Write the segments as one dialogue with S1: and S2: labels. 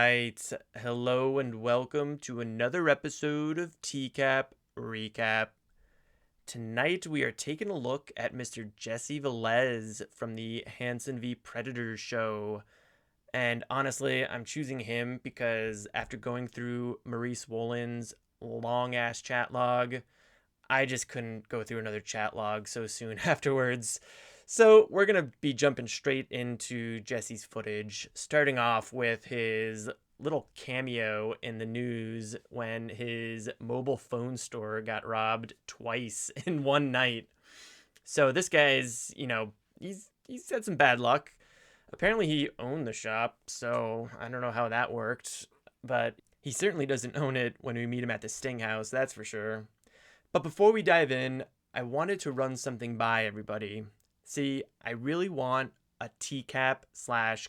S1: right. Hello and welcome to another episode of TCAP Recap. Tonight we are taking a look at Mr. Jesse Velez from the Hanson v. Predators show. And honestly, I'm choosing him because after going through Maurice Wollin's long-ass chat log, I just couldn't go through another chat log so soon afterwards. So we're going to be jumping straight into Jesse's footage, starting off with his little cameo in the news when his mobile phone store got robbed twice in one night. So this guy's, he's had some bad luck. Apparently he owned the shop, so I don't know how that worked, but he certainly doesn't own it when we meet him at the Sting House, that's for sure. But before we dive in, I wanted to run something by everybody. See, I really want a TCAP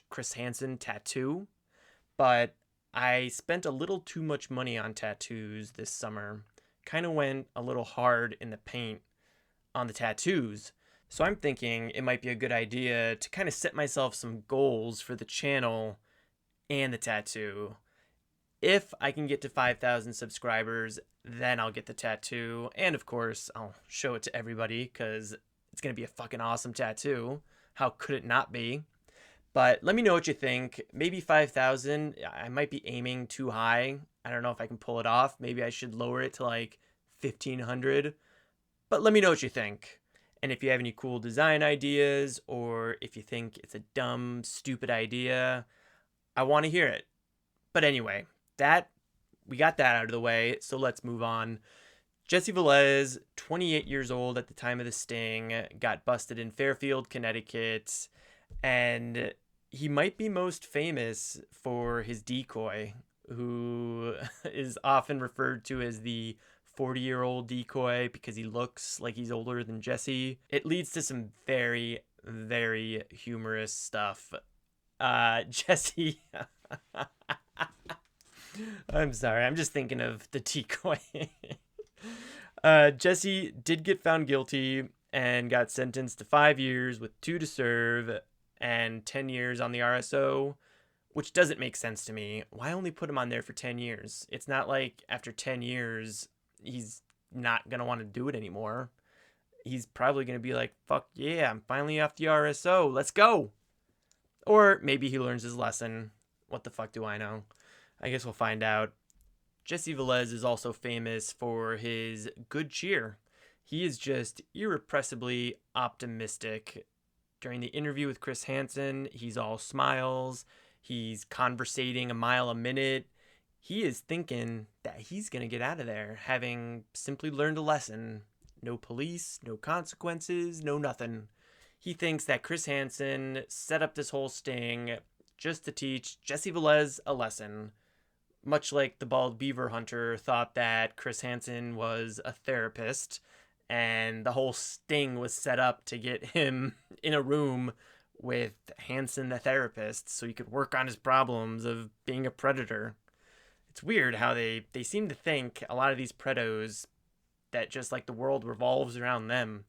S1: / Chris Hansen tattoo, but I spent a little too much money on tattoos this summer. Kind of went a little hard in the paint on the tattoos. So I'm thinking it might be a good idea to kind of set myself some goals for the channel and the tattoo. If I can get to 5,000 subscribers, then I'll get the tattoo. And of course, I'll show it to everybody because it's going to be a fucking awesome tattoo. How could it not be? But let me know what you think. Maybe 5,000. I might be aiming too high. I don't know if I can pull it off. Maybe I should lower it to like 1,500. But let me know what you think. And if you have any cool design ideas or if you think it's a dumb, stupid idea, I want to hear it. But anyway, we got that out of the way, so let's move on. Jesse Velez, 28 years old at the time of the sting, got busted in Fairfield, Connecticut, and he might be most famous for his decoy, who is often referred to as the 40-year-old decoy because he looks like he's older than Jesse. It leads to some very, very humorous stuff. Jesse... I'm sorry, I'm just thinking of the decoy. Jesse did get found guilty and got sentenced to 5 years with 2 to serve and 10 years on the RSO, which doesn't make sense to me. Why only put him on there for 10 years? It's not like after 10 years, he's not going to want to do it anymore. He's probably going to be like, fuck yeah, I'm finally off the RSO. Let's go. Or maybe he learns his lesson. What the fuck do I know? I guess we'll find out. Jesse Velez is also famous for his good cheer. He is just irrepressibly optimistic. During the interview with Chris Hansen, he's all smiles. He's conversating a mile a minute. He is thinking that he's going to get out of there, having simply learned a lesson. No police, no consequences, no nothing. He thinks that Chris Hansen set up this whole sting just to teach Jesse Velez a lesson. Much like the bald beaver hunter thought that Chris Hansen was a therapist and the whole sting was set up to get him in a room with Hansen the therapist so he could work on his problems of being a predator. It's weird how they seem to think, a lot of these predos, that just like the world revolves around them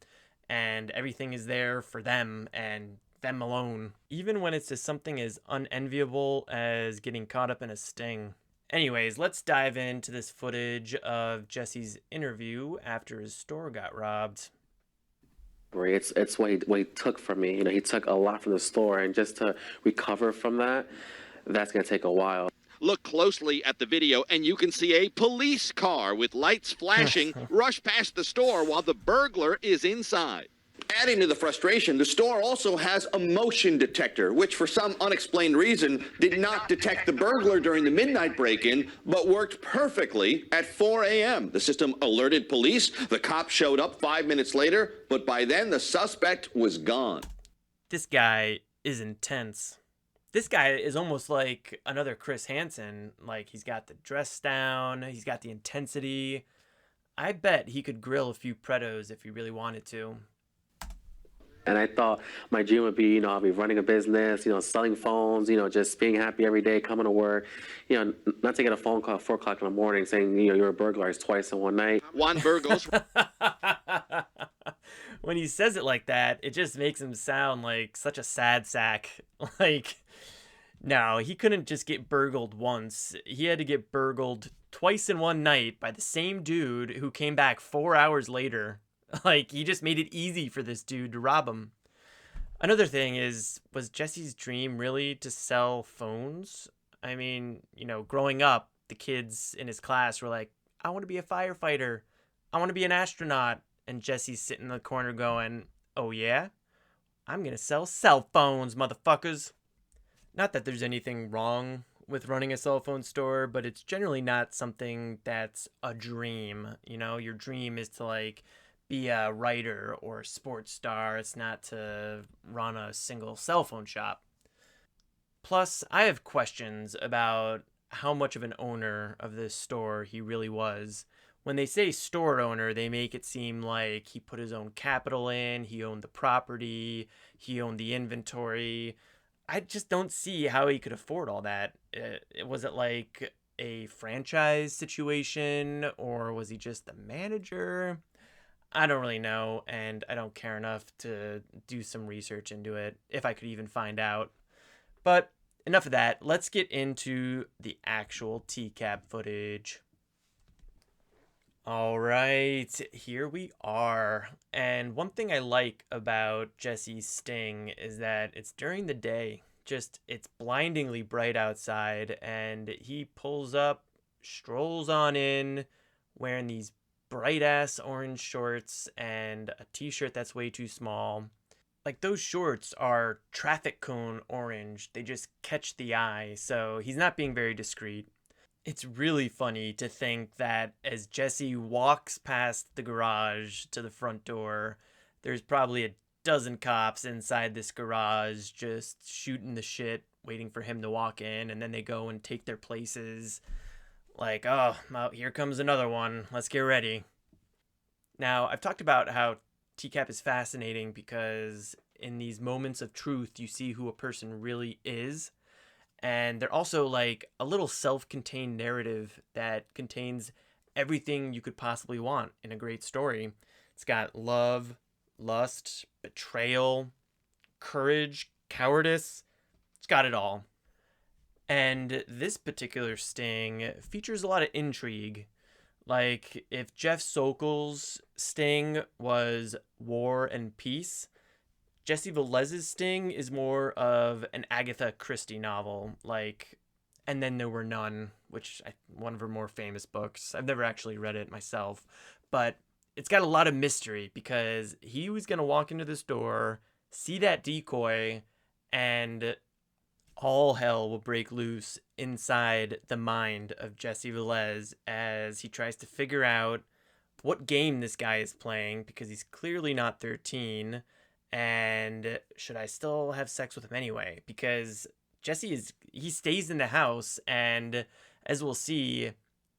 S1: and everything is there for them and them alone, even when it's just something as unenviable as getting caught up in a sting. Anyways, let's dive into this footage of Jesse's interview after his store got robbed.
S2: It's what he took from me. He took a lot from the store, and just to recover from that, that's going to take a while.
S3: Look closely at the video, and you can see a police car with lights flashing rush past the store while the burglar is inside.
S4: Adding to the frustration, the store also has a motion detector, which for some unexplained reason did not detect the burglar during the midnight break-in, but worked perfectly at 4 a.m. The system alerted police. The cops showed up 5 minutes later, but by then the suspect was gone.
S1: This guy is intense. This guy is almost like another Chris Hansen. Like, he's got the dress down, he's got the intensity. I bet he could grill a few pretos if he really wanted to.
S2: And I thought my dream would be, I'll be running a business, selling phones, just being happy every day, coming to work, not to get a phone call at 4 o'clock in the morning saying, you're a burglar twice in one night.
S3: One burglar's
S1: When he says it like that, it just makes him sound like such a sad sack. Like, No, he couldn't just get burgled once. He had to get burgled twice in one night by the same dude who came back 4 hours later. Like, he just made it easy for this dude to rob him. Another thing is, was Jesse's dream really to sell phones? I mean, growing up, the kids in his class were like, I want to be a firefighter. I want to be an astronaut. And Jesse's sitting in the corner going, oh yeah? I'm going to sell cell phones, motherfuckers. Not that there's anything wrong with running a cell phone store, but it's generally not something that's a dream. Your dream is to like be a writer or a sports star. It's not to run a single cell phone shop. Plus, I have questions about how much of an owner of this store he really was. When they say store owner, they make it seem like he put his own capital in, he owned the property, he owned the inventory. I just don't see how he could afford all that. Was it like a franchise situation, or was he just the manager? I don't really know, and I don't care enough to do some research into it, if I could even find out. But enough of that. Let's get into the actual TCAP footage. All right, here we are. And one thing I like about Jesse's sting is that it's during the day. Just, it's blindingly bright outside, and he pulls up, strolls on in, wearing these bright-ass orange shorts and a t-shirt that's way too small. Like, those shorts are traffic cone orange. They just catch the eye, so he's not being very discreet. It's really funny to think that as Jesse walks past the garage to the front door, there's probably a dozen cops inside this garage just shooting the shit, waiting for him to walk in, and then they go and take their places. Like, oh, well, here comes another one. Let's get ready. Now, I've talked about how TCAP is fascinating because in these moments of truth, you see who a person really is. And they're also like a little self-contained narrative that contains everything you could possibly want in a great story. It's got love, lust, betrayal, courage, cowardice. It's got it all. And this particular sting features a lot of intrigue. Like, if Jeff Sokol's sting was war and peace, Jesse Velez's sting is more of an Agatha Christie novel, like And Then There Were None, one of her more famous books. I've never actually read it myself, but it's got a lot of mystery because he was going to walk into this door, see that decoy, and all hell will break loose inside the mind of Jesse Velez as he tries to figure out what game this guy is playing because he's clearly not 13. And should I still have sex with him anyway? Because he stays in the house, and as we'll see,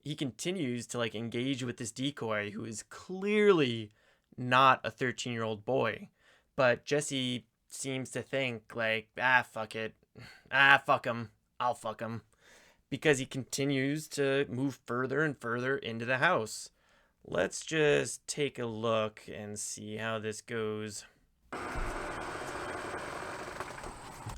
S1: he continues to like engage with this decoy who is clearly not a 13-year-old boy. But Jesse seems to think like, fuck it. Fuck him. I'll fuck him. Because he continues to move further and further into the house. Let's just take a look and see how this goes.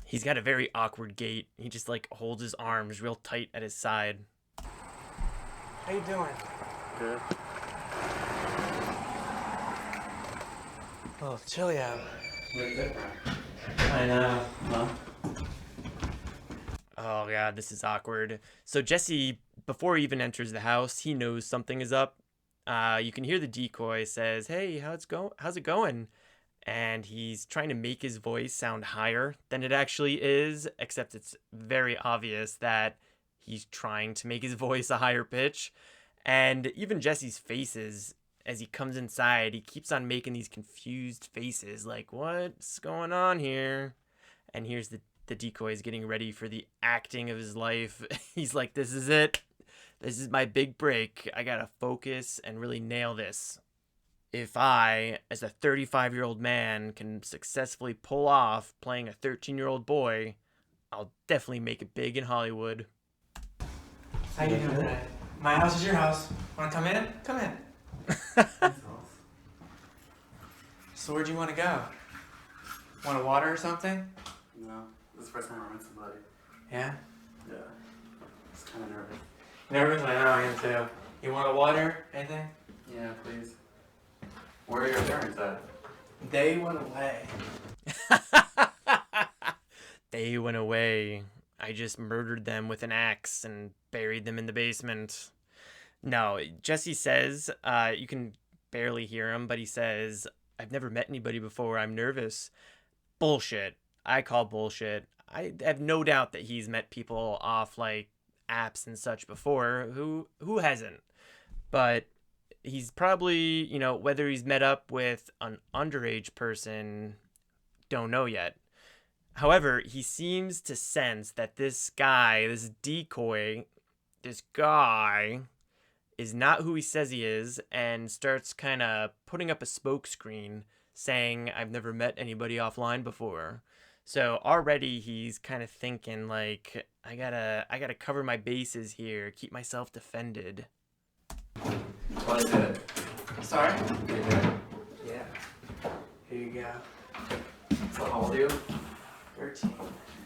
S1: He's got a very awkward gait. He just like holds his arms real tight at his side.
S5: How you doing?
S2: Good.
S5: Oh, it's chilly out.
S1: I know. Huh? Oh god, this is awkward. So Jesse, before he even enters the house, he knows something is up. You can hear the decoy says, "Hey, how's it going?" And he's trying to make his voice sound higher than it actually is, except it's very obvious that he's trying to make his voice a higher pitch. And even Jesse's faces, as he comes inside, he keeps on making these confused faces, like, what's going on here? And here's the decoy is getting ready for the acting of his life. He's like, this is it. This is my big break. I gotta focus and really nail this. If I, as a 35-year-old man, can successfully pull off playing a 13-year-old boy, I'll definitely make it big in Hollywood.
S5: How you doing today? My house is your house. Wanna come in? Come in. So where'd you wanna go? Want a water or something?
S6: No, this is the first time I met somebody.
S5: Yeah?
S6: Yeah. It's kind of nervous.
S5: Nervous? I know, I am too. You want a water? Anything?
S6: Yeah, please. Where are your parents at?
S5: They went away.
S1: They went away. I just murdered them with an axe and buried them in the basement. No, Jesse says, you can barely hear him, but he says, I've never met anybody before. I'm nervous. Bullshit. I call bullshit. I have no doubt that he's met people off like apps and such before. Who hasn't? But he's probably, whether he's met up with an underage person, don't know yet. However, he seems to sense that this guy, this decoy, this guy is not who he says he is, and starts kind of putting up a smokescreen saying, I've never met anybody offline before. So already he's kind of thinking like, I gotta cover my bases here, keep myself defended.
S6: What is it?
S5: Sorry?
S6: You good?
S5: Yeah. Here you go.
S6: So how old are you?
S5: 13.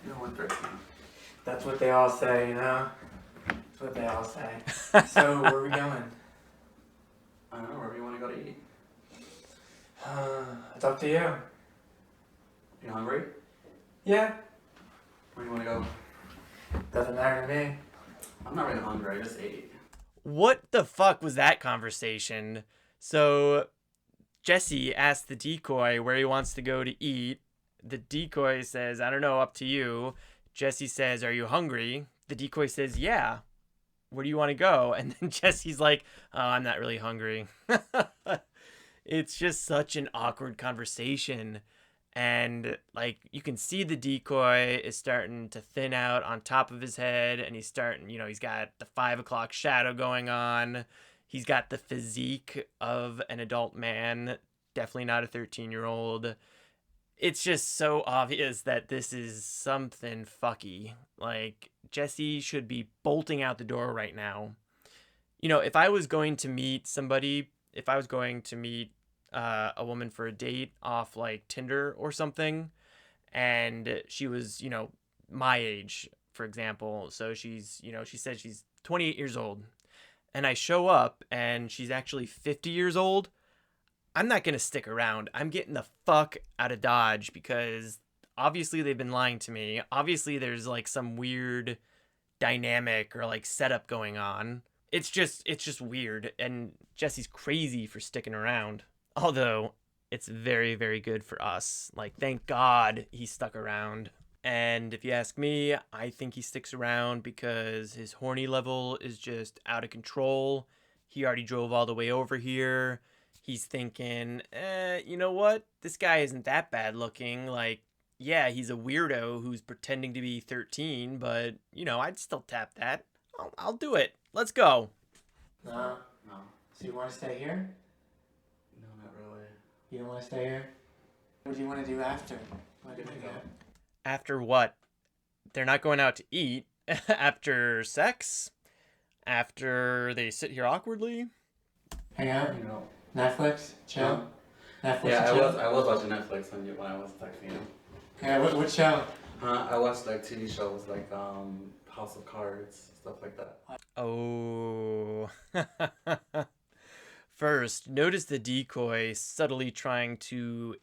S6: You're only 13.
S5: That's what they all say, you know? That's what they all say. So, where are we going?
S6: I don't know, wherever you want to go to eat.
S5: It's up to you.
S6: You hungry?
S5: Yeah.
S6: Where do you want to go?
S5: Doesn't matter to me.
S6: I'm not really hungry, I just ate.
S1: What the fuck was that conversation? So Jesse asks the decoy where he wants to go to eat. The decoy says, I don't know, up to you. Jesse says, are you hungry? The decoy says, yeah. Where do you want to go? And then Jesse's like, oh, I'm not really hungry. It's just such an awkward conversation. And like you can see the decoy is starting to thin out on top of his head, and he's starting, he's got the 5 o'clock shadow going on. He's got the physique of an adult man, definitely not a 13-year-old. It's just so obvious that this is something fucky. Like, Jesse should be bolting out the door right now. If I was going to meet somebody, if I was going to meet a woman for a date off like Tinder or something, and she was, my age, for example. So she's, she said she's 28 years old, and I show up and she's actually 50 years old. I'm not going to stick around. I'm getting the fuck out of Dodge, because obviously they've been lying to me. Obviously there's like some weird dynamic or like setup going on. It's just weird, and Jesse's crazy for sticking around. Although it's very, very good for us. Like, thank God he stuck around. And if you ask me, I think he sticks around because his horny level is just out of control. He already drove all the way over here. He's thinking, you know what? This guy isn't that bad looking. Like, yeah, he's a weirdo who's pretending to be 13, but, I'd still tap that. I'll do it. Let's go.
S5: No.
S6: No.
S5: So you want to stay here?
S6: No, not really.
S5: You don't want to stay here? What do you want to do after? What do you
S6: go.
S1: After what? They're not going out to eat. After sex? After they sit here awkwardly?
S5: Hang out?
S6: You know.
S5: Netflix? Chill? Netflix
S6: Yeah,
S5: and chill?
S6: I was watching Netflix when I was texting you.
S5: Yeah, what show?
S6: I watched like TV shows like House of Cards, stuff like that.
S1: Oh. First, notice the decoy subtly trying to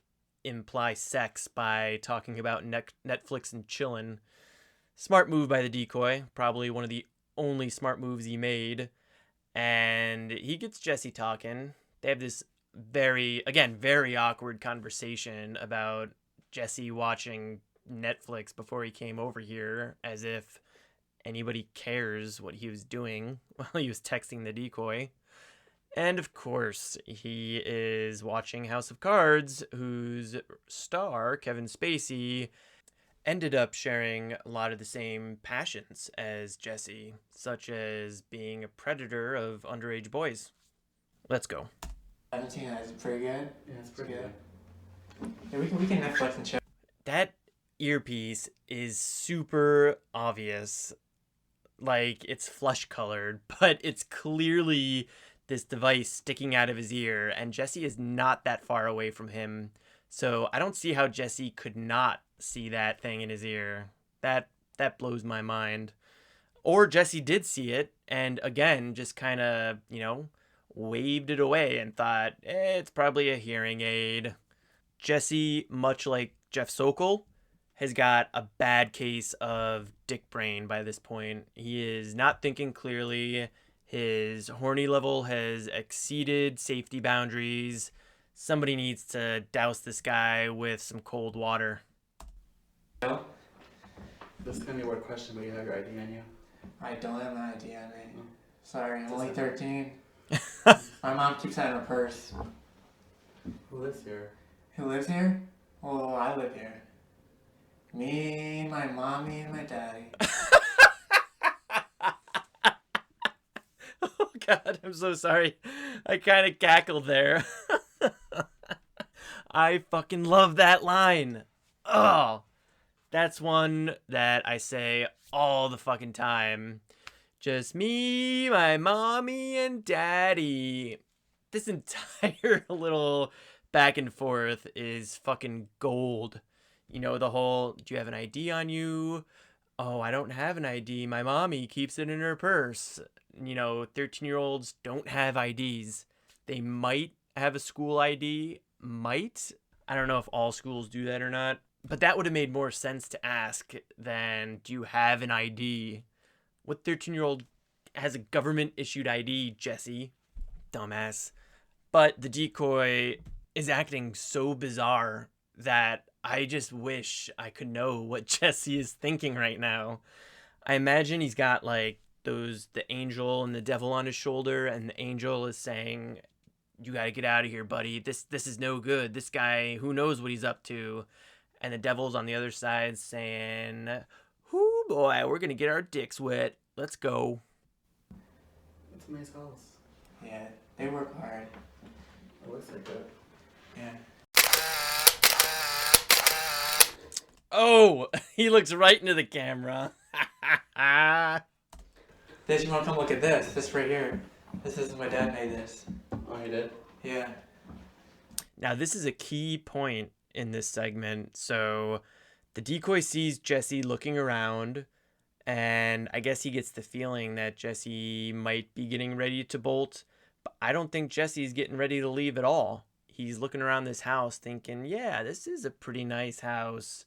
S1: imply sex by talking about Netflix and chillin'. Smart move by the decoy. Probably one of the only smart moves he made. And he gets Jesse talking. They have this very awkward conversation about Jesse watching Netflix before he came over here, as if anybody cares what he was doing while he was texting the decoy. And of course, he is watching House of Cards, whose star, Kevin Spacey, ended up sharing a lot of the same passions as Jesse, such as being a predator of underage boys. Let's go.
S5: 17, that's pretty good.
S6: Yeah, it's pretty good.
S5: Yeah, we can Netflix and chill.
S1: That earpiece is super obvious. Like, it's flesh colored, but it's clearly this device sticking out of his ear, and Jesse is not that far away from him. So I don't see how Jesse could not see that thing in his ear. That That blows my mind. Or Jesse did see it and again just kind of, waved it away and thought, it's probably a hearing aid. Jesse, much like Jeff Sokol, has got a bad case of dick brain by this point. He is not thinking clearly. His horny level has exceeded safety boundaries. Somebody needs to douse this guy with some cold water.
S6: This is gonna be a weird question, but you have your ID on you.
S5: I don't have my ID on me. Sorry, I'm only 13. My mom keeps that in her purse.
S6: Who lives here?
S5: Who lives here? Well, I live here. Me, my mommy, and my daddy.
S1: Oh God, I'm so sorry. I kind of cackled there. I fucking love that line. Oh, that's one that I say all the fucking time. Just me, my mommy, and daddy. This entire little back and forth is fucking gold. The whole, do you have an ID on you? Oh, I don't have an ID. My mommy keeps it in her purse. 13-year-olds don't have IDs. They might have a school ID. Might. I don't know if all schools do that or not. But that would have made more sense to ask than, do you have an ID? What 13-year-old has a government-issued ID, Jesse? Dumbass. But the decoy is acting so bizarre that I just wish I could know what Jesse is thinking right now. I imagine he's got the angel and the devil on his shoulder, and the angel is saying, you gotta get out of here, buddy. This is no good. This guy, who knows what he's up to? And the devil's on the other side saying, "Hoo boy, we're gonna get our dicks wet. Let's go."
S6: It's a nice house.
S5: Yeah, they work hard.
S6: It looks like it.
S5: Yeah.
S1: Oh, he looks right into the camera.
S5: This, you wanna come look at this? This right here. This is my dad made this.
S6: Oh, he did?
S5: Yeah.
S1: Now, this is a key point in this segment. So the decoy sees Jesse looking around, and I guess he gets the feeling that Jesse might be getting ready to bolt, but I don't think Jesse's getting ready to leave at all. He's looking around this house thinking, yeah, this is a pretty nice house.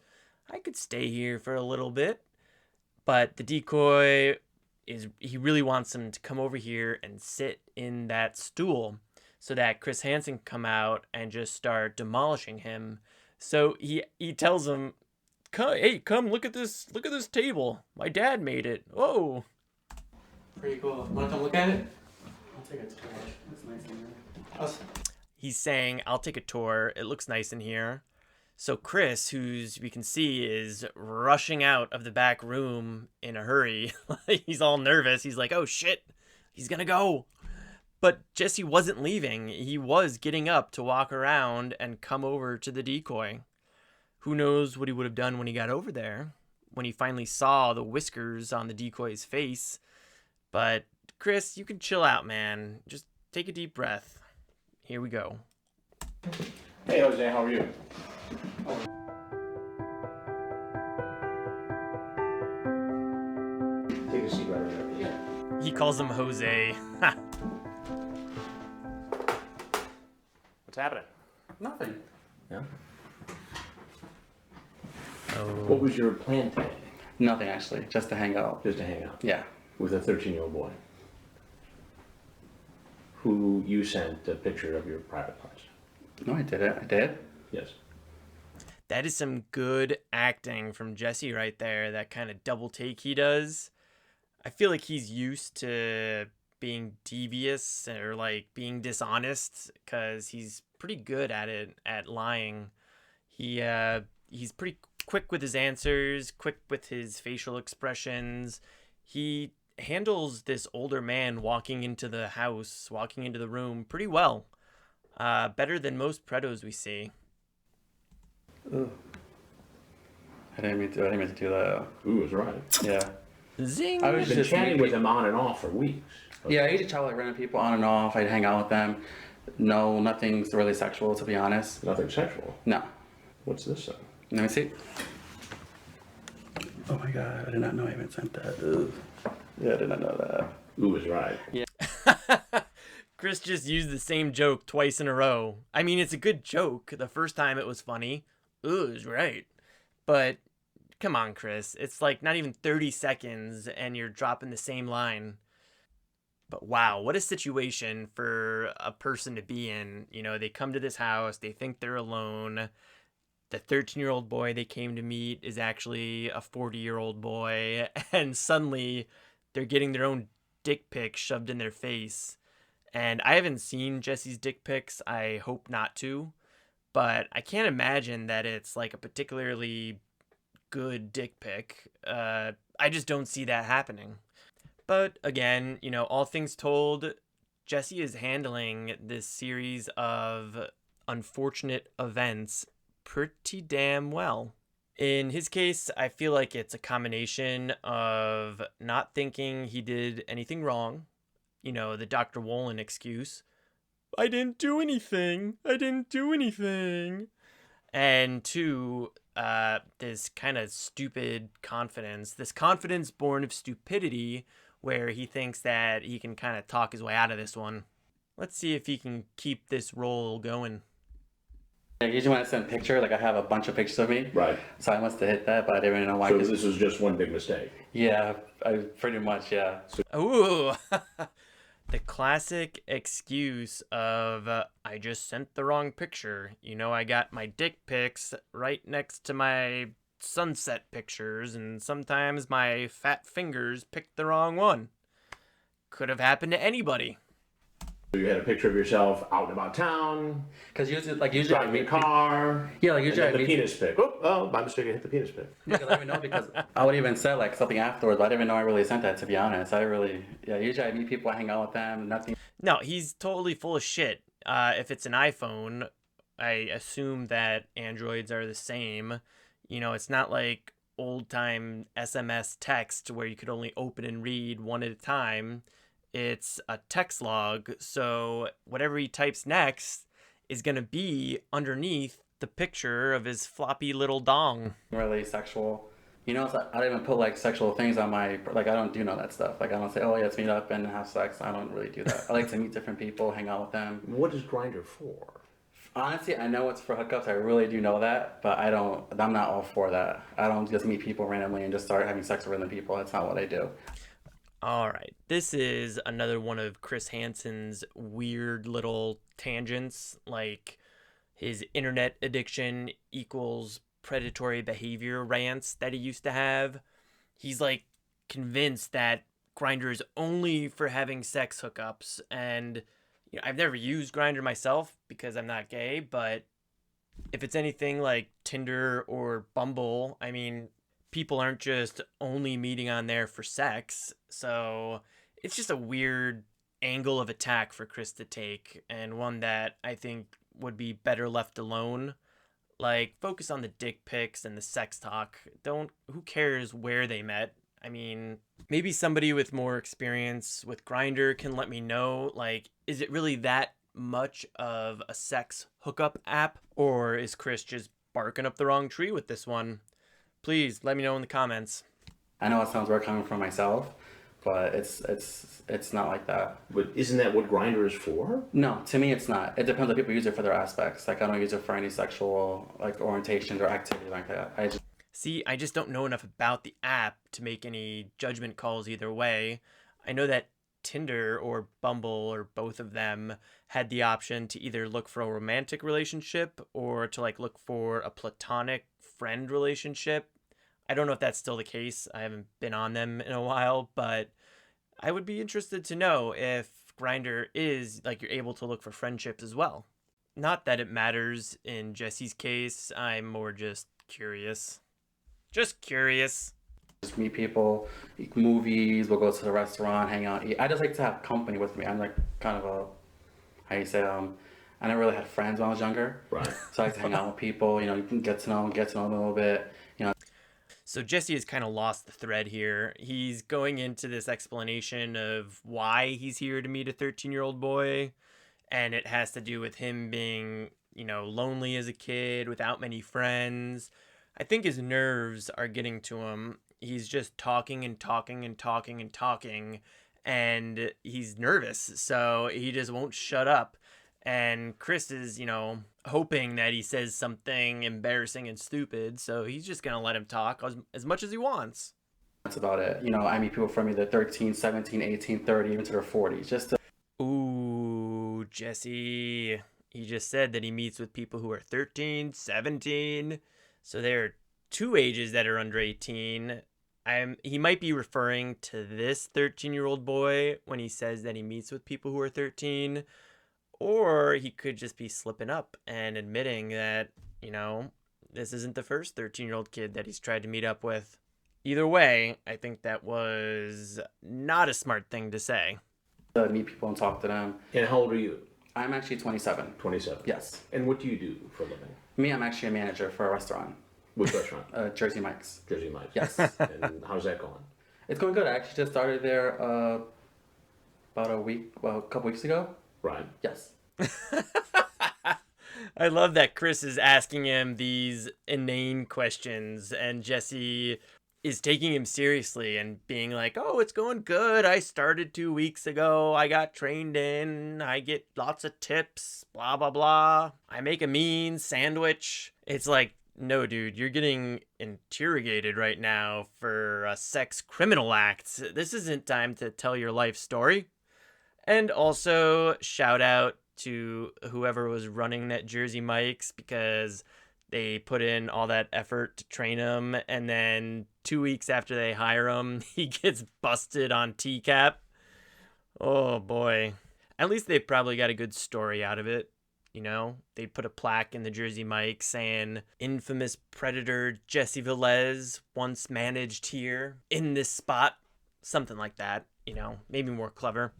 S1: I could stay here for a little bit. But the decoy he really wants him to come over here and sit in that stool so that Chris Hansen can come out and just start demolishing him. So he tells him, come look at this table. My dad made it. Oh.
S5: Pretty cool. Wanna come look at it?
S6: I'll take a tour. It's nice in there.
S1: He's saying, I'll take a tour. It looks nice in here. So Chris, who's we can see is rushing out of the back room in a hurry. He's all nervous. He's like, oh shit, he's gonna go. But Jesse wasn't leaving. He was getting up to walk around and come over to the decoy. Who knows what he would have done when he got over there, when he finally saw the whiskers on the decoy's face. But Chris, you can chill out, man. Just take a deep breath. Here we go.
S7: Hey, Jose, how are you? Take a seat right over there. Yeah.
S1: He calls him Jose.
S7: What's happening?
S6: Nothing.
S7: Yeah.
S1: Oh.
S7: What was your plan today?
S6: Nothing, actually. Just to hang out.
S7: Just to hang out
S6: Yeah.
S7: with a 13-year-old boy who you sent a picture of your private parts.
S6: No, I did it. I did?
S7: Yes.
S1: That is some good acting from Jesse right there. That kind of double take he does. I feel like he's used to being devious or being dishonest because he's pretty good at it, at lying. He's pretty quick with his answers, quick with his facial expressions. He handles this older man walking into the house, walking into the room pretty well. Better than most predos we see.
S6: Ooh. I didn't mean to do that.
S7: Ooh, was right.
S6: Yeah.
S1: Zing!
S6: I was
S7: I've been
S6: just
S7: chatting with him on and off for weeks.
S6: Yeah, I used to chat with random people on and off. I'd hang out with them. No, nothing's really sexual, to be honest.
S7: Nothing sexual.
S6: No.
S7: What's this?
S6: Let me see. Oh my God, I did not know I even sent that. Ugh. Yeah, I did not know that.
S7: Who was right?
S1: Chris just used the same joke twice in a row. I mean, it's a good joke. The first time it was funny. Ooh, it was right. But come on, Chris. It's like not even 30 seconds and you're dropping the same line. But wow, what a situation for a person to be in. You know, they come to this house, they think they're alone. The 13-year-old boy they came to meet is actually a 40-year-old boy. And suddenly they're getting their own dick pic shoved in their face. And I haven't seen Jesse's dick pics. I hope not to. But I can't imagine that it's like a particularly good dick pic. I just don't see that happening. But again, you know, all things told, Jesse is handling this series of unfortunate events pretty damn well. In his case, I feel like it's a combination of not thinking he did anything wrong, you know, the Dr. Wolin excuse. I didn't do anything. I didn't do anything. And two, this kind of stupid confidence, this confidence born of stupidity, where he thinks that he can kind of talk his way out of this one. Let's see if he can keep this role going.
S6: Yeah, usually when I send a picture, like I have a bunch of pictures of me.
S7: Right.
S6: So I must have hit that, but I didn't really know why.
S7: So this was just one big mistake.
S6: Yeah, I pretty much, yeah.
S1: Ooh, the classic excuse of I just sent the wrong picture. You know, I got my dick pics right next to my sunset pictures, and sometimes my fat fingers picked the wrong one. Could have happened to anybody.
S7: So you had a picture of yourself out and about town,
S6: Because usually I
S7: driving a car.
S6: Yeah, like
S7: And
S6: usually
S7: then
S6: I
S7: the
S6: meet
S7: penis pic. Oh, by mistake, I hit the penis pic.
S6: because I didn't know because I would even say like something afterwards, but I didn't even know I really sent that, to be honest. Usually I meet people, I hang out with them, nothing.
S1: No, he's totally full of shit. If it's an iPhone, I assume that Androids are the same. You know, it's not like old time SMS text where you could only open and read one at a time. It's a text log, so whatever he types next is going to be underneath the picture of his floppy little dong.
S6: Really sexual. You know, I don't even put like sexual things on my, like I don't do none of that stuff. Like I don't say, oh yeah, let's meet up and have sex. I don't really do that. I like to meet different people, hang out with them.
S7: What is Grindr for?
S6: Honestly, I know it's for hookups. I really do know that, but I'm not all for that. I don't just meet people randomly and just start having sex with random people. That's not what I do.
S1: All right, this is another one of Chris Hansen's weird little tangents, like his internet addiction equals predatory behavior rants that he used to have. He's like convinced that Grindr is only for having sex hookups, and you know, I've never used Grindr myself because I'm not gay, but if it's anything like Tinder or Bumble, I mean, people aren't just only meeting on there for sex. So it's just a weird angle of attack for Chris to take, and one that I think would be better left alone. Like, focus on the dick pics and the sex talk. Who cares where they met? I mean, maybe somebody with more experience with Grindr can let me know, like, is it really that much of a sex hookup app? Or is Chris just barking up the wrong tree with this one? Please let me know in the comments.
S6: I know it sounds weird coming from myself, but it's not like that.
S7: But isn't that what Grindr is for?
S6: No, to me it's not. It depends on people use it for their aspects. Like I don't use it for any sexual like orientations or activity like that.
S1: I just don't know enough about the app to make any judgment calls either way. I know that Tinder or Bumble or both of them had the option to either look for a romantic relationship or to like look for a platonic friend relationship. I don't know if that's still the case. I haven't been on them in a while, but I would be interested to know if Grindr is like you're able to look for friendships as well. Not that it matters in Jesse's case. I'm more just curious. Just curious.
S6: Just meet people, eat movies, we'll go to the restaurant, hang out, eat. I just like to have company with me. I'm like kind of a, how you say, I never really had friends when I was younger.
S7: Right.
S6: So I like to hang out with people, you know, you can get to know them a little bit, you know.
S1: So Jesse has kind of lost the thread here. He's going into this explanation of why he's here to meet a 13-year-old boy, and it has to do with him being, you know, lonely as a kid without many friends. I think his nerves are getting to him. he's just talking and talking and talking and talking, and he's nervous, so he just won't shut up. And Chris is, hoping that he says something embarrassing and stupid, so he's just gonna let him talk as much as he wants.
S6: That's about it. I meet people from either 13, 17, 18, 30, even to their 40s. Just to...
S1: Ooh, Jesse. He just said that he meets with people who are 13, 17. So there are two ages that are under 18. He might be referring to this 13-year-old boy when he says that he meets with people who are 13. Or he could just be slipping up and admitting that, this isn't the first 13-year-old kid that he's tried to meet up with. Either way, I think that was not a smart thing to say.
S6: Meet people and talk to them.
S7: And how old are you?
S6: I'm actually 27.
S7: 27.
S6: Yes.
S7: And what do you do for a living?
S6: Me, I'm actually a manager for a restaurant.
S7: Which restaurant?
S6: Jersey Mike's.
S7: Jersey Mike's.
S6: Yes.
S7: And how's that going?
S6: It's going good. I actually just started there about a couple weeks ago.
S7: Right.
S6: Yes.
S1: I love that Chris is asking him these inane questions, and Jesse is taking him seriously and being like, oh, it's going good. I started 2 weeks ago. I got trained in. I get lots of tips, blah, blah, blah. I make a mean sandwich. It's like, no, dude, you're getting interrogated right now for a sex criminal act. This isn't time to tell your life story. And also, shout out to whoever was running that Jersey Mike's, because they put in all that effort to train him, and then 2 weeks after they hire him, he gets busted on TCAP. Oh boy. At least they probably got a good story out of it. They put a plaque in the Jersey Mike saying, infamous predator Jesse Velez once managed here in this spot. Something like that, maybe more clever.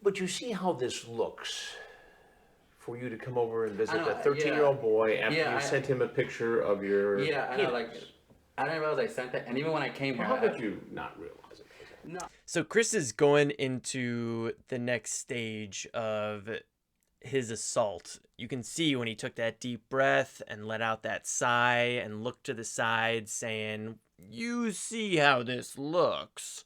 S7: But you see how this looks for you to come over and visit that 13-year-old boy after you sent him a picture of your
S6: I know, I didn't realize I sent that, and even when I came here,
S7: how did you not realize it?
S6: No.
S1: So Chris is going into the next stage of his assault. You can see when he took that deep breath and let out that sigh and looked to the side saying, you see how this looks.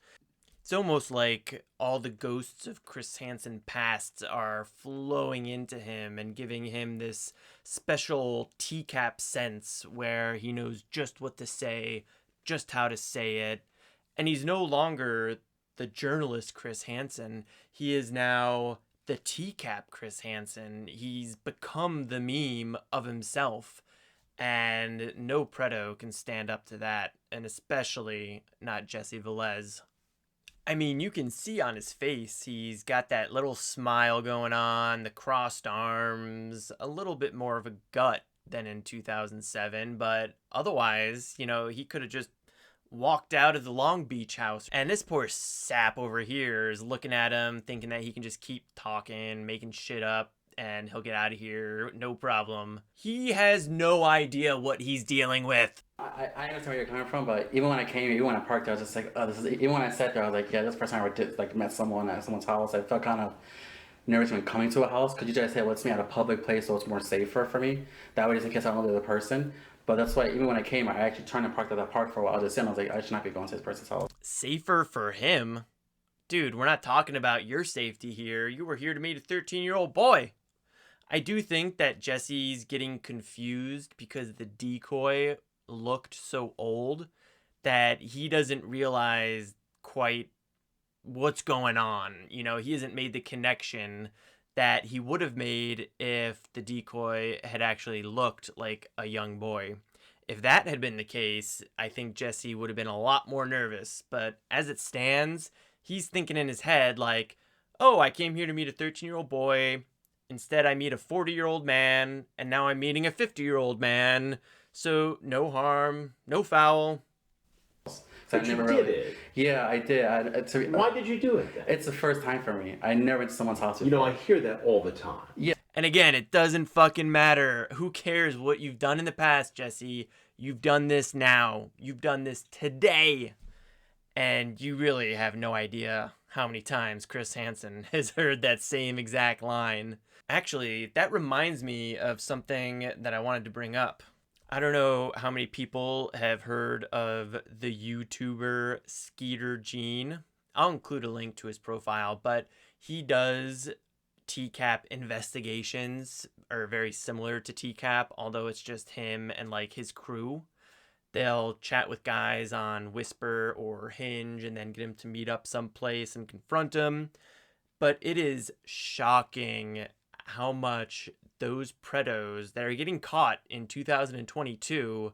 S1: It's almost like all the ghosts of Chris Hansen past are flowing into him and giving him this special TCAP sense where he knows just what to say, just how to say it. And he's no longer the journalist Chris Hansen. He is now the TCAP Chris Hansen. He's become the meme of himself. And no predo can stand up to that, and especially not Jesse Velez. I mean, you can see on his face, he's got that little smile going on, the crossed arms, a little bit more of a gut than in 2007. But otherwise, he could have just walked out of the Long Beach house. And this poor sap over here is looking at him, thinking that he can just keep talking, making shit up, and he'll get out of here, no problem. He has no idea what he's dealing with.
S6: I understand where you're coming from, but even when I came, even when I parked there, I was just like, oh, this is. Even when I sat there, I was like, yeah, this is the first time I did, met someone at someone's house. I felt kind of nervous when coming to a house. Could you just say, well, it's me at a public place, so it's more safer for me. That way, just in case I don't know the other person. But that's why even when I came, I actually turned and parked at that park for a while. I was just sitting, I was like, I should not be going to this person's house.
S1: Safer for him? Dude, we're not talking about your safety here. You were here to meet a 13-year-old boy. I do think that Jesse's getting confused because the decoy looked so old that he doesn't realize quite what's going on. He hasn't made the connection that he would have made if the decoy had actually looked like a young boy. If that had been the case, I think Jesse would have been a lot more nervous. But as it stands, he's thinking in his head like, oh, I came here to meet a 13-year-old boy. Instead, I meet a 40-year-old man, and now I'm meeting a 50-year-old man. So no harm, no foul.
S7: But you did it.
S6: Yeah, I did.
S7: Why did you do it then?
S6: It's the first time for me. I never went to someone's house before.
S7: I hear that all the time.
S6: Yeah.
S1: And again, it doesn't fucking matter. Who cares what you've done in the past, Jesse? You've done this now. You've done this today. And you really have no idea how many times Chris Hansen has heard that same exact line. Actually, that reminds me of something that I wanted to bring up. I don't know how many people have heard of the YouTuber Skeeter Gene. I'll include a link to his profile, but he does TCAP investigations, are very similar to TCAP, although it's just him and like his crew. They'll chat with guys on Whisper or Hinge and then get him to meet up someplace and confront him. But it is shocking how much those predos that are getting caught in 2022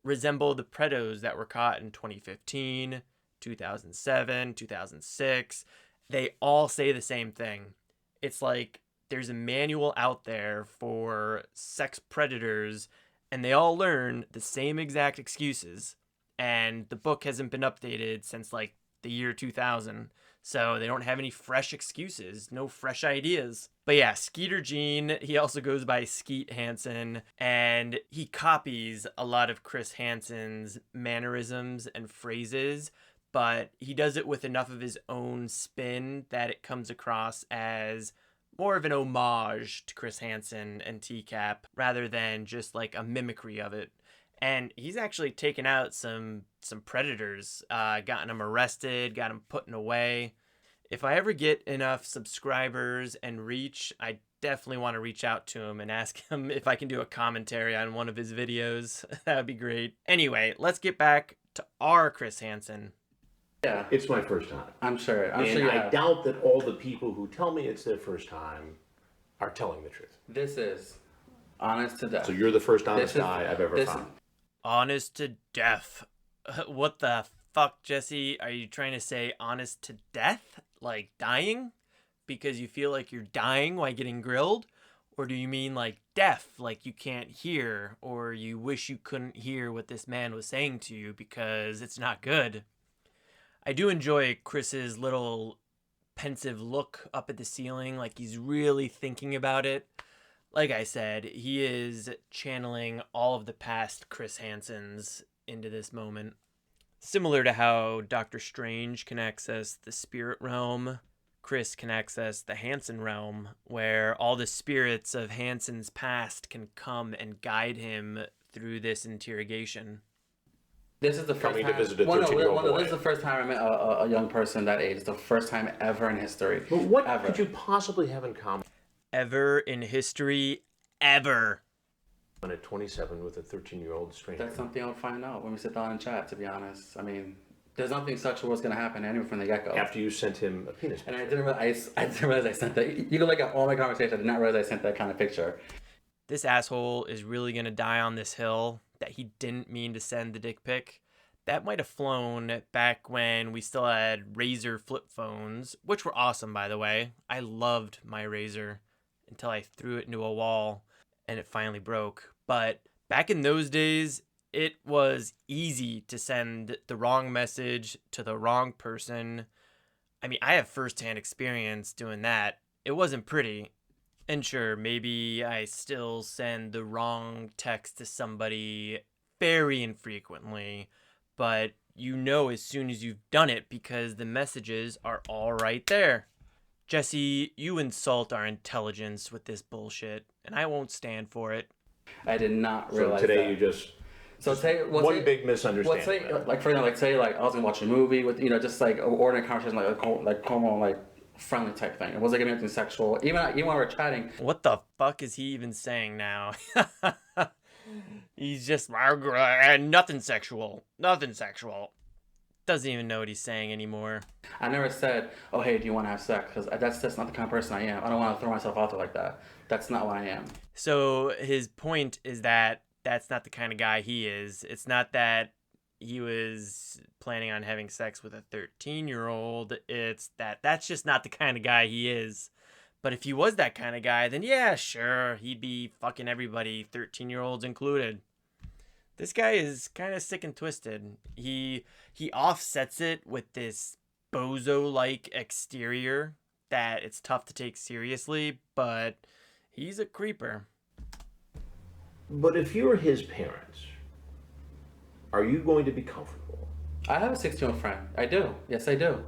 S1: resemble the predos that were caught in 2015, 2007, 2006. They all say the same thing. It's like there's a manual out there for sex predators, and they all learn the same exact excuses. And the book hasn't been updated since like the year 2000. So they don't have any fresh excuses, no fresh ideas. But yeah, Skeeter Gene, he also goes by Skeet Hansen, and he copies a lot of Chris Hansen's mannerisms and phrases, but he does it with enough of his own spin that it comes across as more of an homage to Chris Hansen and TCAP rather than just like a mimicry of it. And he's actually taken out some predators, gotten them arrested, got them put away. If I ever get enough subscribers and reach, I definitely want to reach out to him and ask him if I can do a commentary on one of his videos. That would be great. Anyway, let's get back to our Chris Hansen.
S6: Yeah,
S7: It's my first time.
S6: I'm sure. I'm
S7: And
S6: sure you
S7: I
S6: have.
S7: doubt that all the people who tell me it's their first time are telling the truth.
S6: This is honest to death.
S7: So you're the first honest
S6: This is-
S7: guy I've ever
S6: this-
S7: found.
S1: Honest to death. What the fuck, Jesse? Are you trying to say honest to death? Like dying? Because you feel like you're dying while getting grilled? Or do you mean like deaf, like you can't hear, or you wish you couldn't hear what this man was saying to you because it's not good? I do enjoy Chris's little pensive look up at the ceiling, like he's really thinking about it. Like I said, he is channeling all of the past Chris Hansens into this moment. Similar to how Doctor Strange can access the spirit realm, Chris can access the Hansen realm, where all the spirits of Hansen's past can come and guide him through this interrogation.
S6: This is the first
S7: Coming to
S6: time.
S7: visit a
S6: Well, no,
S7: 13-year-old
S6: well, no,
S7: boy.
S6: this is the first time I met a young person that age. It's the first time ever in history.
S7: But what
S6: ever.
S7: could you possibly have in common
S1: Ever in history, ever.
S7: at 27 with a 13-year-old stranger?
S6: That's something I'll find out when we sit down and chat. To be honest, I mean, there's nothing sexual was gonna happen anyway from the get go.
S7: After you sent him a penis
S6: And
S7: picture.
S6: I didn't realize I sent that. You can look at all my conversations. I did not realize I sent that kind of picture.
S1: This asshole is really gonna die on this hill that he didn't mean to send the dick pic. That might have flown back when we still had Razor flip phones, which were awesome, by the way. I loved my Razor until I threw it into a wall and it finally broke. But back in those days, it was easy to send the wrong message to the wrong person. I mean, I have firsthand experience doing that. It wasn't pretty. And sure, maybe I still send the wrong text to somebody very infrequently, but you know as soon as you've done it because the messages are all right there. Jesse, you insult our intelligence with this bullshit, and I won't stand for it.
S6: I did not
S7: So
S6: realize
S7: today
S6: that.
S7: you just
S6: So say
S7: one big misunderstanding.
S6: Let's say, like for example, like say like I was gonna watch a movie with just like an ordinary conversation, like homo, like friendly type thing. It wasn't gonna be anything sexual. Even when we were chatting,
S1: What the fuck is he even saying now? He's just nothing sexual. Nothing sexual. Doesn't even know what he's saying anymore.
S6: I never said, "Oh, hey, do you want to have sex?" Because that's not the kind of person I am. I don't want to throw myself out there like that. That's not what I am.
S1: So his point is that that's not the kind of guy he is. It's not that he was planning on having sex with a 13-year-old. It's that that's just not the kind of guy he is. But if he was that kind of guy, then yeah, sure, he'd be fucking everybody, 13-year-olds included. This guy is kind of sick and twisted. He offsets it with this bozo-like exterior that it's tough to take seriously, but he's a creeper.
S7: But if you're his parents, are you going to be comfortable?
S6: I have a 16-year-old friend. I do. Yes, I do.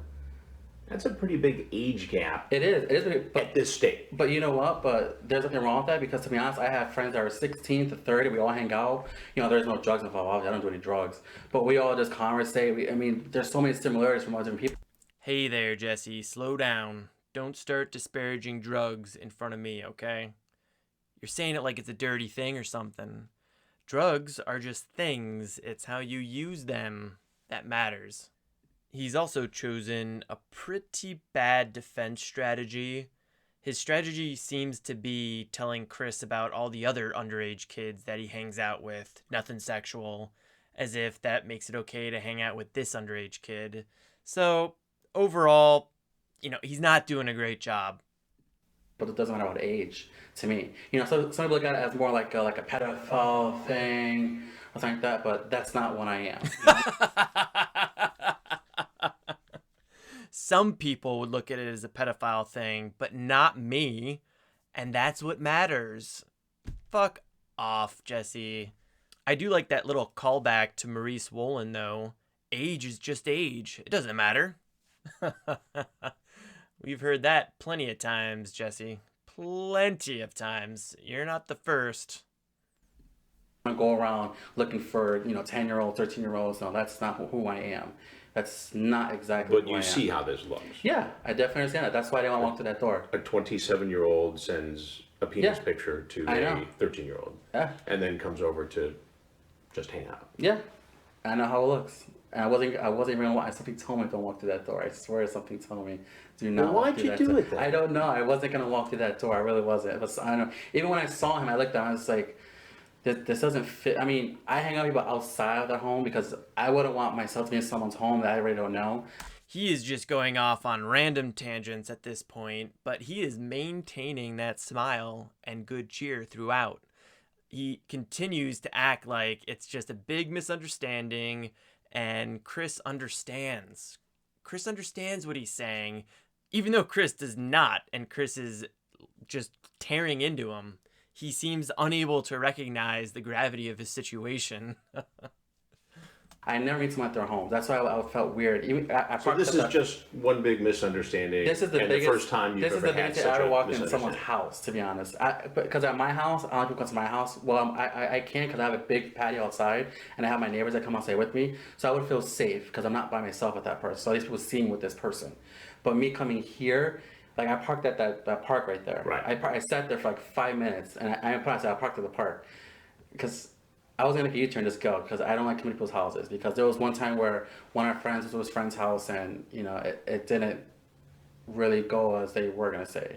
S7: That's a pretty big age gap.
S6: It is. It is. But
S7: at this state.
S6: But you know what? But there's nothing wrong with that because to be honest, I have friends that are 16 to 30. We all hang out. You know, there's no drugs involved. Obviously, I don't do any drugs. But we all just conversate. I mean, there's so many similarities from other people.
S1: Hey there, Jesse. Slow down. Don't start disparaging drugs in front of me, okay? You're saying it like it's a dirty thing or something. Drugs are just things. It's how you use them that matters. He's also chosen a pretty bad defense strategy. His strategy seems to be telling Chris about all the other underage kids that he hangs out with, nothing sexual, as if that makes it okay to hang out with this underage kid. So, overall, you know, he's not doing a great job.
S6: But it doesn't matter what age to me. You know, so some people look at it as more like a pedophile thing or something like that, but that's not what I am. You know?
S1: Some people would look at it as a pedophile thing, but not me. And that's what matters. Fuck off, Jesse. I do like that little callback to Maurice Wolin, though. Age is just age. It doesn't matter. We've heard that plenty of times, Jesse. Plenty of times. You're not the first.
S6: I go around looking for, 10-year-olds, 13-year-olds. No, that's not who I am. That's not exactly
S7: But
S6: who
S7: you
S6: I am.
S7: see how this looks.
S6: Yeah, I definitely understand that. That's why I didn't want to walk to that door.
S7: A 27-year-old sends a penis
S6: Yeah,
S7: picture to
S6: I
S7: a
S6: know.
S7: 13-year-old.
S6: Yeah.
S7: And then comes over to just hang out.
S6: Yeah, I know how it looks. And I wasn't even gonna walk. Something told me don't walk through that door. I swear something told me do not.
S7: Well,
S6: walk
S7: why'd
S6: through
S7: you
S6: that
S7: do
S6: door.
S7: it then?
S6: I don't know. I wasn't gonna walk through that door. I really wasn't. But I don't know. Even when I saw him, I looked at him. I was like, this doesn't fit. I mean, I hang out with people outside of their home because I wouldn't want myself to be in someone's home that I really don't know.
S1: He is just going off on random tangents at this point, but he is maintaining that smile and good cheer throughout. He continues to act like it's just a big misunderstanding, and Chris understands. Chris understands what he's saying, even though Chris does not, and Chris is just tearing into him. He seems unable to recognize the gravity of his situation.
S6: I never meet someone at their home. That's why I felt weird. Even, I
S7: So
S6: parked
S7: this
S6: at
S7: is
S6: the-
S7: just one big misunderstanding.
S6: This is the
S7: and
S6: biggest.
S7: the first time you've
S6: this is
S7: ever
S6: the
S7: had
S6: biggest
S7: such
S6: I ever
S7: a
S6: walked in someone's
S7: misunderstanding.
S6: house. To be honest, because at my house, I don't like people come to my house. Well, I can't because I have a big patio outside, and I have my neighbors that come outside with me. So I would feel safe because I'm not by myself with that person. So at least people see me with this person. But me coming here, like I parked at that park right there.
S7: Right.
S6: I sat there for like 5 minutes, and I parked at the park because I was gonna make a U-turn and just go because I don't like coming to people's houses. Because there was one time where one of our friends was to his friend's house and it didn't really go as they were gonna say.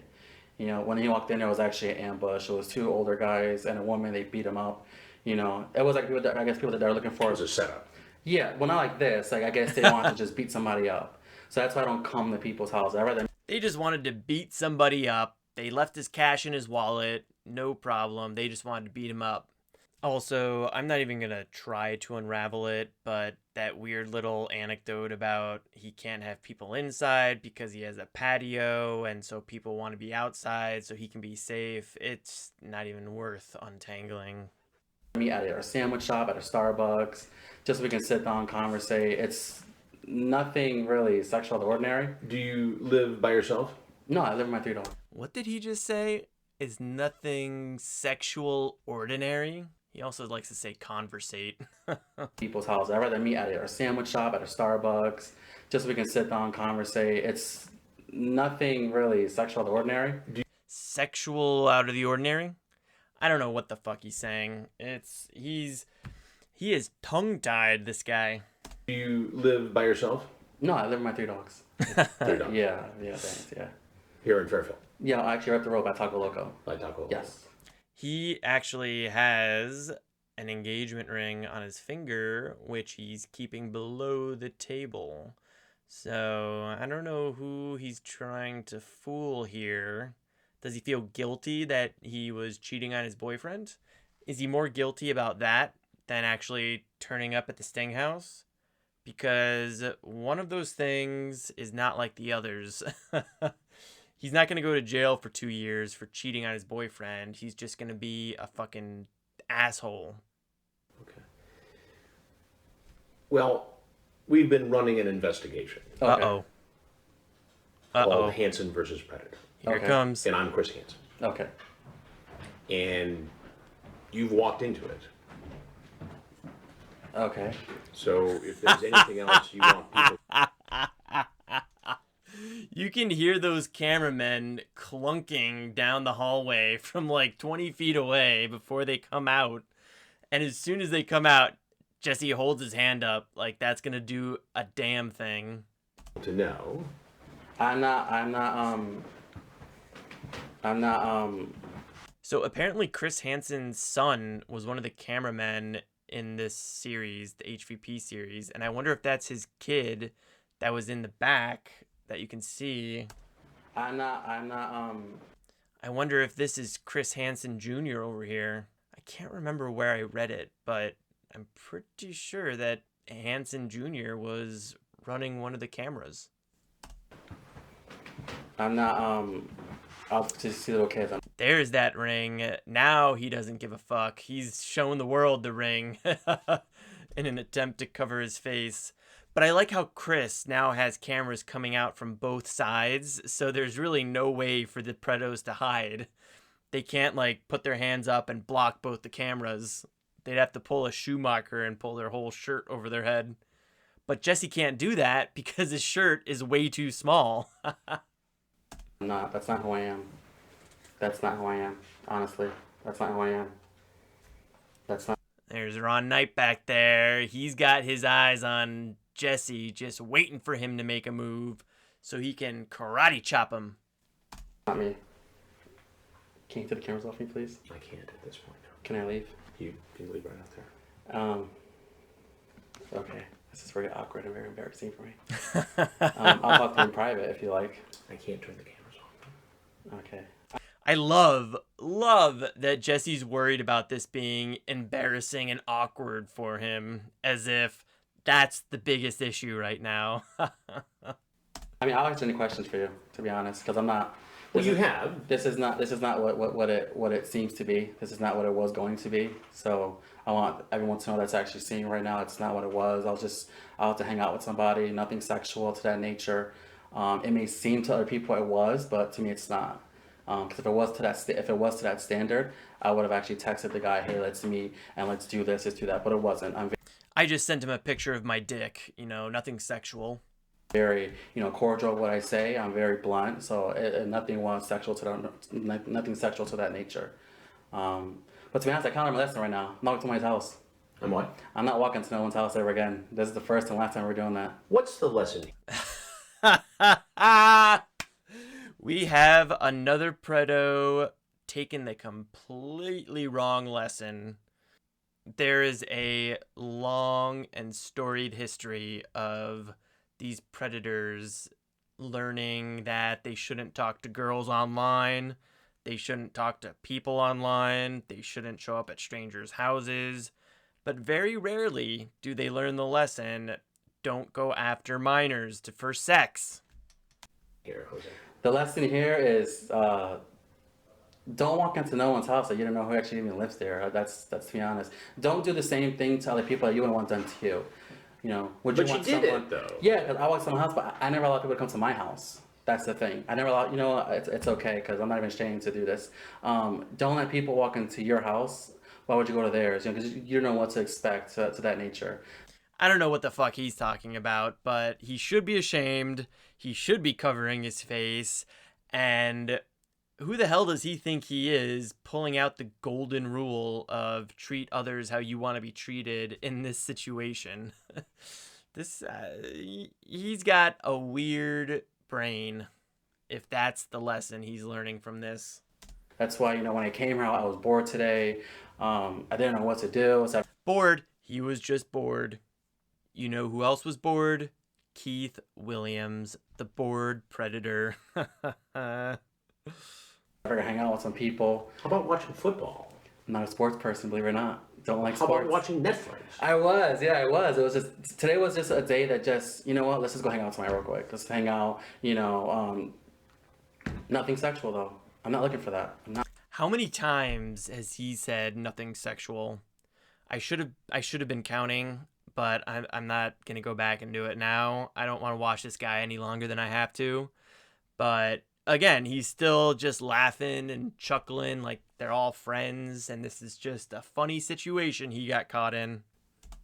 S6: When he walked in, there was actually an ambush. It was two older guys and a woman. They beat him up. It was like people that they're looking for.
S7: It was a setup.
S6: Yeah, well, not like this. Like I guess they wanted to just beat somebody up. So that's why I don't come to people's houses. I rather.
S1: They just wanted to beat somebody up. They left his cash in his wallet. No problem. They just wanted to beat him up. Also, I'm not even going to try to unravel it, but that weird little anecdote about he can't have people inside because he has a patio and so people want to be outside so he can be safe, it's not even worth untangling.
S6: Meet at a sandwich shop, at a Starbucks, just so we can sit down and conversate. It's nothing really sexual out of the ordinary.
S7: Do you live by yourself?
S6: No, I live with my 3 dogs.
S1: What did he just say? Is nothing sexual ordinary? He also likes to say conversate.
S6: People's house. I'd rather meet at a sandwich shop, at a Starbucks, just so we can sit down and conversate. It's nothing really sexual out of the ordinary.
S1: Sexual out of the ordinary? I don't know what the fuck he's saying. He is tongue-tied, this guy.
S7: Do you live by yourself?
S6: No, I live with my 3 dogs.
S7: 3 dogs.
S6: Yeah, thanks, yeah.
S7: Here in Fairfield.
S6: Yeah, actually, right up the road by Taco Loco.
S7: By Taco.
S6: Yes.
S1: He actually has an engagement ring on his finger, which he's keeping below the table. So I don't know who he's trying to fool here. Does he feel guilty that he was cheating on his boyfriend? Is he more guilty about that than actually turning up at the Sting House? Because one of those things is not like the others. He's not going to go to jail for 2 years for cheating on his boyfriend. He's just going to be a fucking asshole.
S7: Okay. Well, we've been running an investigation.
S6: Okay.
S1: Uh-oh.
S7: called Hansen versus Predator.
S1: Here it comes.
S7: And I'm Chris Hansen.
S6: Okay.
S7: And you've walked into it.
S6: Okay.
S7: So if there's anything else you want people...
S1: You can hear those cameramen clunking down the hallway from like 20 feet away before they come out. And as soon as they come out, Jesse holds his hand up like that's going to do a damn thing.
S7: To know.
S6: I'm not.
S1: So apparently Chris Hansen's son was one of the cameramen in this series, the HVP series. And I wonder if that's his kid that was in the back that you can see.
S6: I'm not.
S1: I wonder if this is Chris Hansen Jr. over here. I can't remember where I read it, but I'm pretty sure that Hansen Jr. was running one of the cameras.
S6: I'm not. I'll just see the kids.
S1: There's that ring. Now he doesn't give a fuck. He's showing the world the ring in an attempt to cover his face. But I like how Chris now has cameras coming out from both sides, so there's really no way for the Predos to hide. They can't, like, put their hands up and block both the cameras. They'd have to pull a Schumacher and pull their whole shirt over their head. But Jesse can't do that because his shirt is way too small.
S6: I'm not. That's not who I am. That's not who I am. Honestly, that's not who I am. That's not.
S1: There's Ron Knight back there. He's got his eyes on Jesse, just waiting for him to make a move so he can karate chop him.
S6: Not me. Can you take the cameras off me, please?
S7: I can't at this point. No.
S6: Can I leave?
S7: You can leave right out there.
S6: Okay. This is very awkward and very embarrassing for me. I'll talk to you in private if you like.
S7: I can't turn the cameras on.
S6: Okay.
S1: I love that Jesse's worried about this being embarrassing and awkward for him, as if that's the biggest issue right now.
S6: I mean, I'll answer any questions for you, to be honest, because I'm not.
S7: Well, you have.
S6: This is not what it seems to be. This is not what it was going to be. So I want everyone to know that's actually seeing right now. It's not what it was. I'll have to hang out with somebody. Nothing sexual to that nature. It may seem to other people it was, but to me it's not. Because if it was to that standard, I would have actually texted the guy, "Hey, let's meet and let's do this, let's do that." But it wasn't.
S1: I just sent him a picture of my dick. Nothing sexual.
S6: Very, cordial what I say. I'm very blunt, so nothing was sexual nothing sexual to that nature. But to be honest, I can't listen right now. I'm not walking to my house.
S7: And what?
S6: I'm not walking to no one's house ever again. This is the first and last time we're doing that.
S7: What's the lesson?
S1: We have another Predo taking the completely wrong lesson. There is a long and storied history of these predators learning that they shouldn't talk to girls online, they shouldn't talk to people online, they shouldn't show up at strangers' houses, but very rarely do they learn the lesson, don't go after minors for sex.
S7: Here, Jose.
S6: The lesson here is don't walk into no one's house that you don't know who actually even lives there. That's to be honest. Don't do the same thing to other people that you wouldn't want done to you. Would you
S7: But
S6: want
S7: you did
S6: someone?
S7: it though.
S6: Yeah, because I walked to someone's house, but I never allowed people to come to my house. That's the thing. I never allowed. It's okay because I'm not even ashamed to do this. Don't let people walk into your house. Why would you go to theirs? Because you don't know what to expect to that nature.
S1: I don't know what the fuck he's talking about, but he should be ashamed. He should be covering his face. And who the hell does he think he is, pulling out the golden rule of treat others how you want to be treated in this situation? He's got a weird brain, if that's the lesson he's learning from this.
S6: That's why, when I came here, I was bored today. I didn't know what to do. So
S1: Bored. He was just bored. You know who else was bored? Keith Williams, the bored predator.
S6: I figured hang out with some people.
S7: How about watching football?
S6: I'm not a sports person, believe it or not. Don't like
S7: How
S6: sports.
S7: about watching Netflix?
S6: I was. It was just, today was just a day that just, let's just go hang out tonight real quick. Let's hang out, nothing sexual though. I'm not looking for that. I'm not.
S1: How many times has he said nothing sexual? I should have been counting, but I'm not going to go back and do it now. I don't want to watch this guy any longer than I have to. But again, he's still just laughing and chuckling like they're all friends, and this is just a funny situation he got caught in.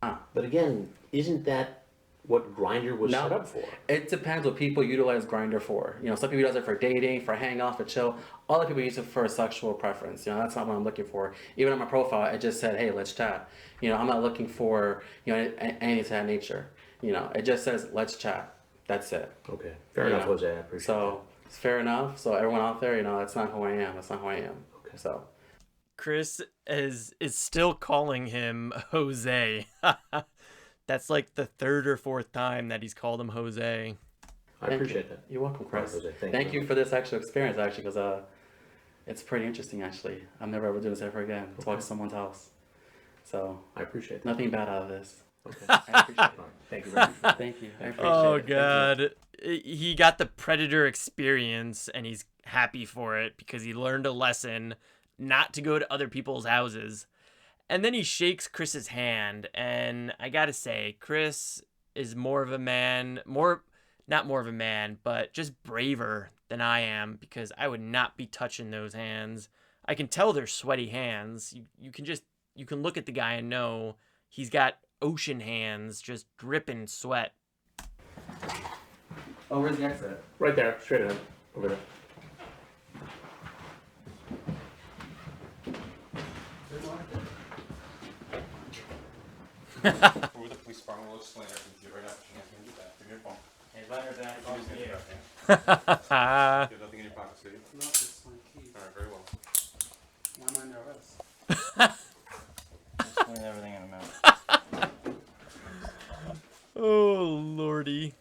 S7: But again, isn't that what Grindr was set up for?
S6: It depends what people utilize Grindr for. You know, some people utilize it for dating, for hang out, for chill. Other people use it for a sexual preference. You know, that's not what I'm looking for. Even on my profile, it just said, "Hey, let's chat." You know, I'm not looking for, you know, anything of that nature. You know, it just says, "Let's chat." That's it.
S7: Okay, fair enough, Jose. I appreciate
S6: So it's fair enough. So everyone out there, you know, that's not who I am. That's not who I am.
S7: Okay.
S6: So
S1: Chris is still calling him Jose. That's like the third or fourth time that he's called him Jose.
S7: I appreciate that.
S6: You're welcome, Chris.
S7: Jose,
S6: Thank you for this actual experience, actually, because it's pretty interesting, actually. I'm never ever doing this ever again. Talk to someone's house. So
S7: I appreciate that.
S6: nothing bad out of this.
S7: Okay.
S6: I appreciate it.
S7: Thank you very much.
S6: Thank you. I appreciate
S1: Oh
S6: it. Thank you.
S1: God, he got the predator experience, and he's happy for it because he learned a lesson not to go to other people's houses. And then he shakes Chris's hand, and I gotta say, Chris is more of a man, not more of a man, but just braver than I am, because I would not be touching those hands. I can tell they're sweaty hands. You can look at the guy and know he's got ocean hands, just dripping sweat.
S6: Oh, where's the exit?
S7: Right there, straight ahead, over there.
S8: With the police department, we'll explain everything to you right after. She can't do that. Give me your phone.
S1: Hey, let her back.
S8: You have nothing in your pockets, do you?
S6: No, just my keys.
S8: All right, very well.
S6: Why am I under arrest?
S9: Explain everything in a minute.
S1: Oh, Lordy.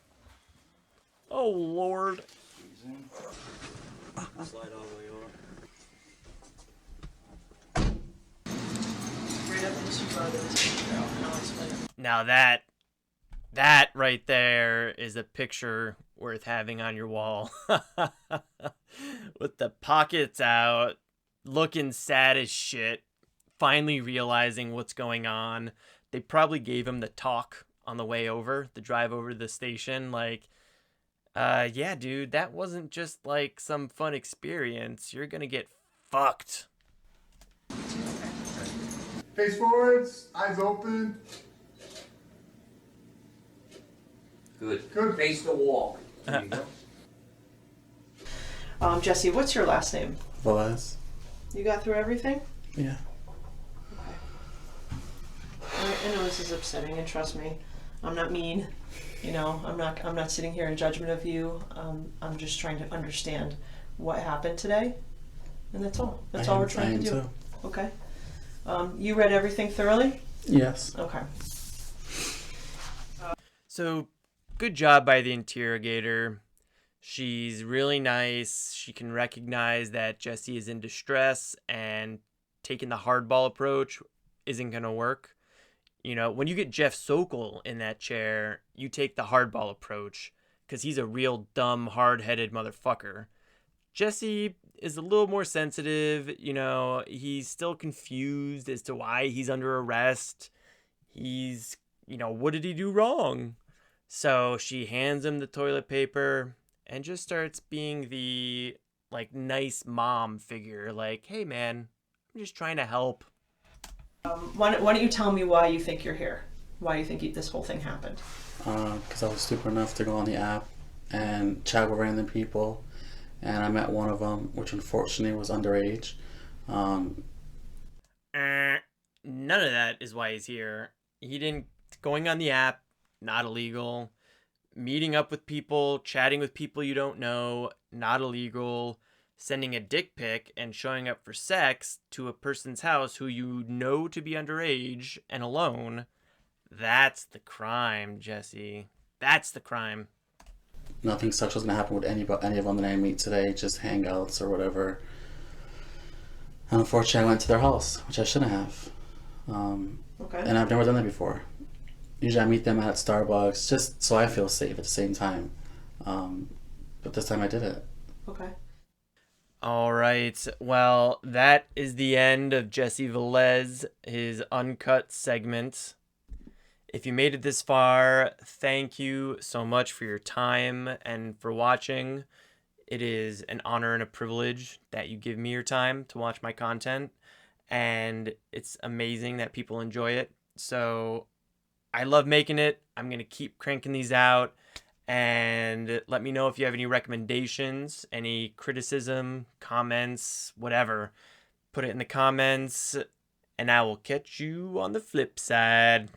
S1: Oh, Lord.
S9: Slide all the way over.
S1: Now that right there is a picture worth having on your wall. With the pockets out, looking sad as shit, finally realizing what's going on. They probably gave him the talk on the way over, the drive over to the station, like, yeah, dude, that wasn't just like some fun experience. You're gonna get fucked.
S10: Face forwards, eyes open.
S9: Good.
S10: Good.
S9: Face the wall.
S11: Jesse, what's your last name?
S6: Velez?
S11: You got through everything?
S6: Yeah.
S11: I know this is upsetting, and trust me, I'm not mean. You know, I'm not sitting here in judgment of you. I'm just trying to understand what happened today, and that's all. That's all we're trying to do.
S6: Too.
S11: Okay. You read everything thoroughly?
S6: Yes.
S11: Okay.
S1: So, good job by the interrogator. She's really nice. She can recognize that Jesse is in distress, and taking the hardball approach isn't going to work. You know, when you get Jeff Sokol in that chair, you take the hardball approach because he's a real dumb, hard-headed motherfucker. Jesse is a little more sensitive. You know, he's still confused as to why he's under arrest. He's, you know, what did he do wrong? So she hands him the toilet paper and just starts being the, like, nice mom figure. Like, hey, man, I'm just trying to help.
S11: Why don't you tell me why you think you're here? Why you think this whole thing happened?
S6: Because I was stupid enough to go on the app and chat with random people, and I met one of them, which unfortunately was underage.
S1: None of that is why he's here. He didn't. Going on the app, not illegal. Meeting up with people, chatting with people you don't know, not illegal. Sending a dick pic and showing up for sex to a person's house who you know to be underage and alone, that's the crime, Jesse. That's the crime.
S6: Nothing sexual is going to happen with any of them that I meet today, just hangouts or whatever. And unfortunately, I went to their house, which I shouldn't have.
S11: Okay.
S6: And I've never done that before. Usually I meet them at Starbucks, just so I feel safe at the same time. But this time I did it.
S11: Okay.
S1: All right. Well, that is the end of Jesse Velez, his uncut segment. If you made it this far, thank you so much for your time and for watching. It is an honor and a privilege that you give me your time to watch my content, and it's amazing that people enjoy it. So I love making it. I'm going to keep cranking these out, and let me know if you have any recommendations, any criticism, comments, whatever. Put it in the comments, and I will catch you on the flip side.